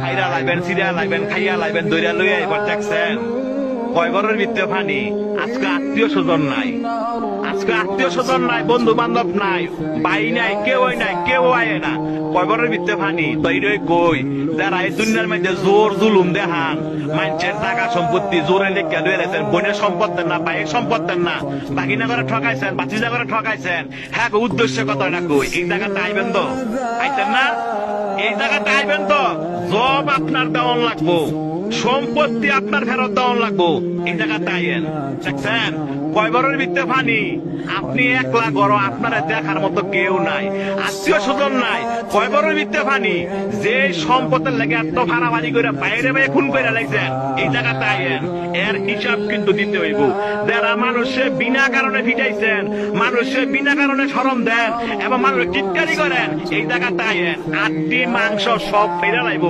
খাইরা লাইবেন, Syria লাইবেন, খাইয়া লাইবেন, দইরা লইয়া এবার দেখছেন কয় ঘরের ভিতরে পানি। আজকে আত্মীয় স্বজন নাই, আজকে আত্মীয় স্বজন নাই, বন্ধু বান্ধব নাই, ভাই নাই, কেউ আয় না। কয় ঘরের ভিতরে পানি। তৈরই কই যারা এই দুনিয়ার মধ্যে জোর জুলুম দেখান, মানুষের টাকা সম্পত্তি জোরে লেখা লয়ে রেছেন, বোনের সম্পদ দেন না, ভাইয়ের সম্পদ দেন না, বাগিনা করে ঠকাইছেন, বাচিজা করে ঠকাইছেন। হ্যাঁ, উদ্দেশ্য কথা না কই এই জায়গাটা আইবেন তো, আইতেন না? এই জায়গাটা আইবেন তো, জব আপনার দেওয়ান লাগবো, সম্পত্তি আপনার ফেরত দেওয়ান লাগবো। এই জায়গাটা আইয়েন। দেখছেন কয় বড়ের ভিতরে পানি। আপনি একলা গড়, আপনার দেখার মতো কেউ নাই, আত্মীয় স্বজন নাই। কয় বড়ের ভিতরে পানি। যে সম্পদের লেগে এত ভাড়াবাড়ি করে বাইরে বাইরে খুন করে লাগছেন, এই জায়গাটা আইয়েন। এর হিসাব কিন্তু দিতে হইব। যারা মানুষে বিনা কারণে ফিটাইছেন, মানুষে বিনা কারণে শরম দেন এবং মানুষ চিৎকারি করেন, এই জায়গাটা আইয়েন। আড্ডি মাংস সব ফেরা লাইব।